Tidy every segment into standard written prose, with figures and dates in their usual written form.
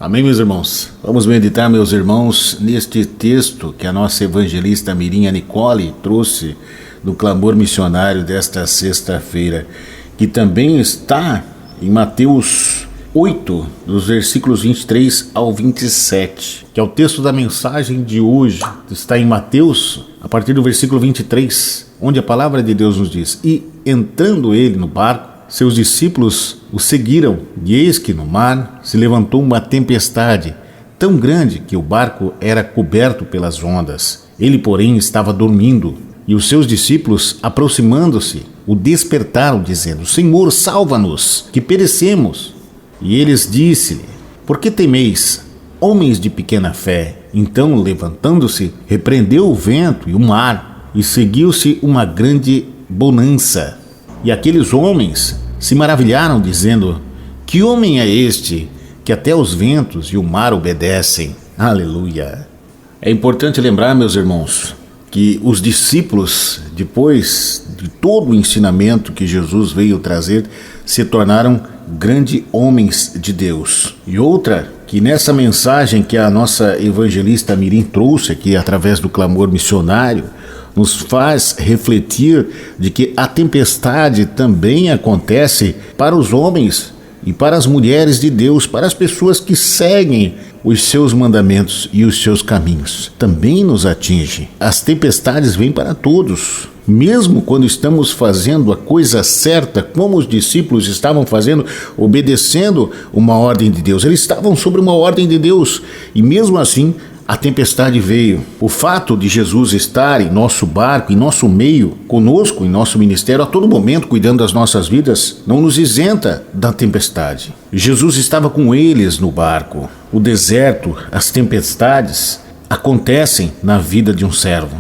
Amém, meus irmãos? Vamos meditar, meus irmãos, neste texto que a nossa evangelista Mirinha Nicole trouxe do clamor missionário desta sexta-feira, que também está em Mateus 8, dos versículos 23 ao 27, que é o texto da mensagem de hoje. Está em Mateus, a partir do versículo 23, onde a palavra de Deus nos diz: E entrando ele no barco, seus discípulos o seguiram, e eis que no mar se levantou uma tempestade tão grande que o barco era coberto pelas ondas. Ele, porém, estava dormindo, e os seus discípulos, aproximando-se, o despertaram, dizendo: Senhor, salva-nos, que perecemos. E eles disse-lhe: Por que temeis, homens de pequena fé? Então, levantando-se, repreendeu o vento e o mar, e seguiu-se uma grande bonança. E aqueles homens se maravilharam, dizendo: Que homem é este, que até os ventos e o mar obedecem? Aleluia! É importante lembrar, meus irmãos, que os discípulos, depois de todo o ensinamento que Jesus veio trazer, se tornaram grandes homens de Deus. E outra, que nessa mensagem que a nossa evangelista Mirim trouxe aqui através do clamor missionário, nos faz refletir de que a tempestade também acontece para os homens e para as mulheres de Deus, para as pessoas que seguem os seus mandamentos e os seus caminhos. Também nos atinge. As tempestades vêm para todos. Mesmo quando estamos fazendo a coisa certa, como os discípulos estavam fazendo, obedecendo uma ordem de Deus. Eles estavam sobre uma ordem de Deus e mesmo assim a tempestade veio. O fato de Jesus estar em nosso barco, em nosso meio, conosco, em nosso ministério, a todo momento, cuidando das nossas vidas, não nos isenta da tempestade. Jesus estava com eles no barco. O deserto, as tempestades, acontecem na vida de um servo.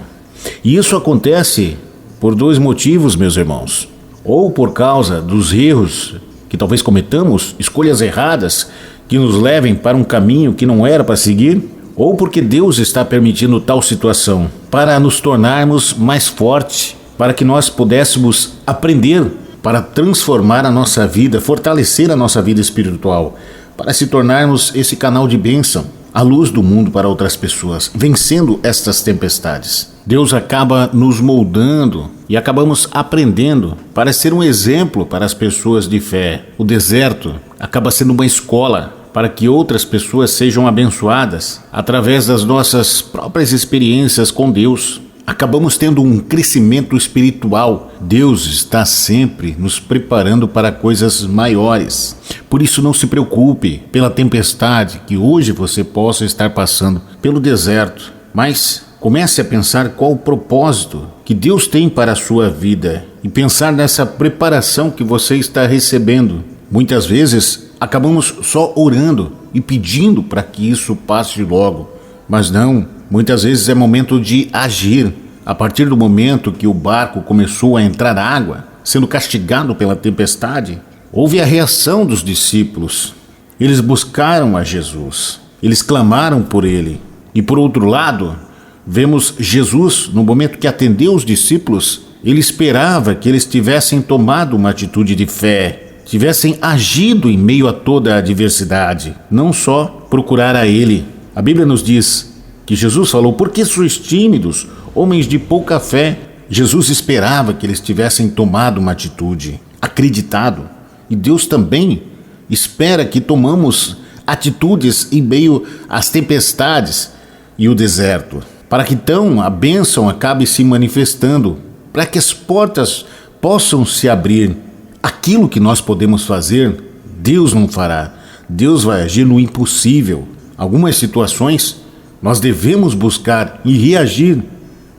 E isso acontece por dois motivos, meus irmãos. Ou por causa dos erros que talvez cometamos, escolhas erradas que nos levem para um caminho que não era para seguir, ou porque Deus está permitindo tal situação para nos tornarmos mais fortes, para que nós pudéssemos aprender, para transformar a nossa vida, fortalecer a nossa vida espiritual, para se tornarmos esse canal de bênção, a luz do mundo para outras pessoas, vencendo estas tempestades. Deus acaba nos moldando e acabamos aprendendo para ser um exemplo para as pessoas de fé. O deserto acaba sendo uma escola para que outras pessoas sejam abençoadas através das nossas próprias experiências com Deus. Acabamos tendo um crescimento espiritual. Deus está sempre nos preparando para coisas maiores. Por isso não se preocupe pela tempestade que hoje você possa estar passando, pelo deserto. Mas comece a pensar qual o propósito que Deus tem para a sua vida e pensar nessa preparação que você está recebendo. Muitas vezes acabamos só orando e pedindo para que isso passe logo. Mas não, muitas vezes é momento de agir. A partir do momento que o barco começou a entrar água, sendo castigado pela tempestade, houve a reação dos discípulos. Eles buscaram a Jesus, eles clamaram por ele. E por outro lado, vemos Jesus, no momento que atendeu os discípulos, ele esperava que eles tivessem tomado uma atitude de fé, tivessem agido em meio a toda a adversidade, não só procurar a ele. A Bíblia nos diz que Jesus falou: Por que sois tímidos, homens de pouca fé? Jesus esperava que eles tivessem tomado uma atitude, acreditado. E Deus também espera que tomamos atitudes em meio às tempestades e o deserto, para que então a bênção acabe se manifestando, para que as portas possam se abrir. Aquilo que nós podemos fazer, Deus não fará. Deus vai agir no impossível. Algumas situações nós devemos buscar e reagir,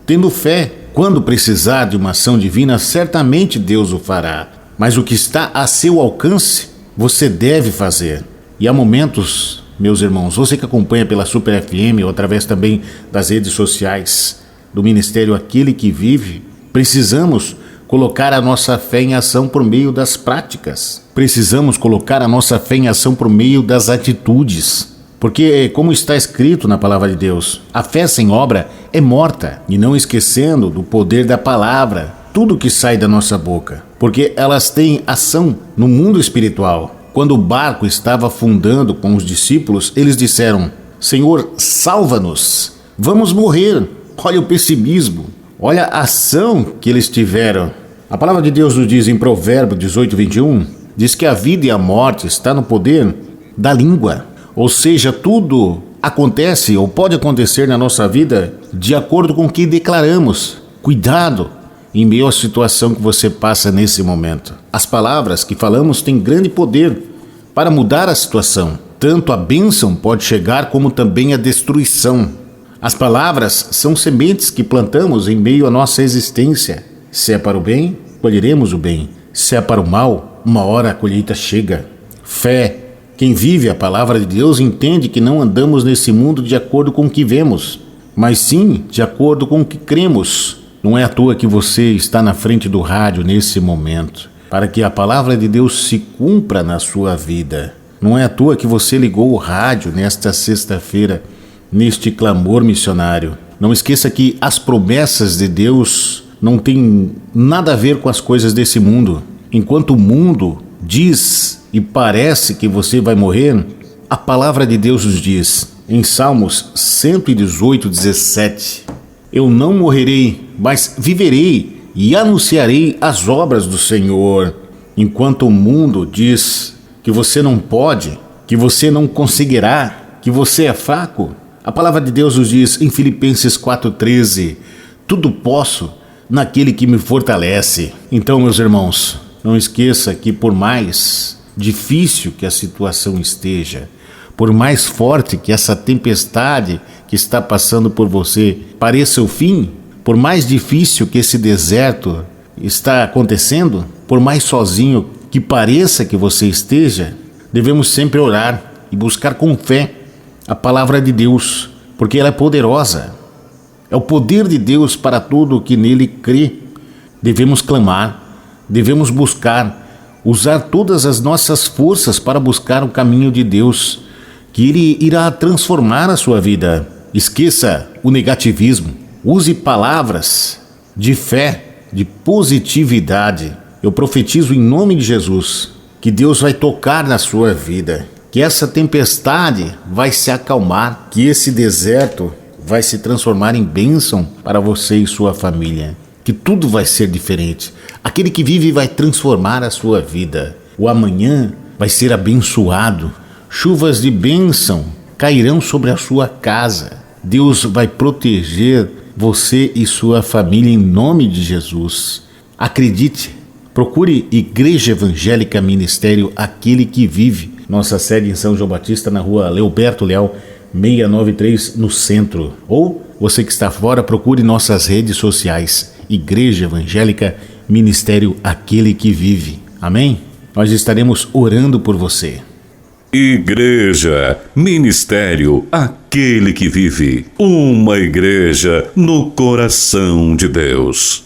tendo fé. Quando precisar de uma ação divina, certamente Deus o fará. Mas o que está a seu alcance, você deve fazer. E há momentos, meus irmãos, você que acompanha pela Super FM ou através também das redes sociais do Ministério Aquele que Vive, precisamos colocar a nossa fé em ação por meio das práticas. Precisamos colocar a nossa fé em ação por meio das atitudes. Porque, como está escrito na palavra de Deus, a fé sem obra é morta. E não esquecendo do poder da palavra, tudo que sai da nossa boca. Porque elas têm ação no mundo espiritual. quando o barco estava afundando com os discípulos, eles disseram: Senhor, salva-nos, vamos morrer. Olha o pessimismo, olha a ação que eles tiveram. A palavra de Deus nos diz em Provérbios 18:21, diz que a vida e a morte está no poder da língua. Ou seja, tudo acontece ou pode acontecer na nossa vida de acordo com o que declaramos. Cuidado em meio à situação que você passa nesse momento. As palavras que falamos têm grande poder para mudar a situação. Tanto a bênção pode chegar como também a destruição. As palavras são sementes que plantamos em meio à nossa existência. Se é para o bem, colheremos o bem. Se é para o mal, uma hora a colheita chega. Fé. Quem vive a palavra de Deus entende que não andamos nesse mundo de acordo com o que vemos, mas sim de acordo com o que cremos. Não é à toa que você está na frente do rádio nesse momento, para que a palavra de Deus se cumpra na sua vida. Não é à toa que você ligou o rádio nesta sexta-feira, neste clamor missionário. Não esqueça que as promessas de Deus não têm nada a ver com as coisas desse mundo. Enquanto o mundo diz e parece que você vai morrer, a palavra de Deus nos diz, em Salmos 118:17, eu não morrerei, mas viverei e anunciarei as obras do Senhor. Enquanto o mundo diz que você não pode, que você não conseguirá, que você é fraco, a palavra de Deus nos diz em Filipenses 4:13, tudo posso naquele que me fortalece. Então, meus irmãos, não esqueça que por mais difícil que a situação esteja, por mais forte que essa tempestade que está passando por você pareça o fim, por mais difícil que esse deserto está acontecendo, por mais sozinho que pareça que você esteja, devemos sempre orar e buscar com fé a palavra de Deus, porque ela é poderosa. É o poder de Deus para todo o que nele crê. Devemos clamar, devemos buscar, usar todas as nossas forças para buscar o caminho de Deus, que Ele irá transformar a sua vida. Esqueça o negativismo. Use palavras de fé, de positividade. Eu profetizo em nome de Jesus que Deus vai tocar na sua vida, que essa tempestade vai se acalmar, que esse deserto vai se transformar em bênção para você e sua família, que tudo vai ser diferente. Aquele que vive vai transformar a sua vida. O amanhã vai ser abençoado. Chuvas de bênção cairão sobre a sua casa. Deus vai proteger você e sua família em nome de Jesus. Acredite, procure Igreja Evangélica Ministério Aquele que Vive. Nossa sede em São João Batista, na rua Leoberto Leal, 693, no centro. Ou você que está fora, procure nossas redes sociais. Igreja Evangélica Ministério Aquele que Vive. Amém? Nós estaremos orando por você. Igreja Ministério Aquele que Vive. Uma igreja no coração de Deus.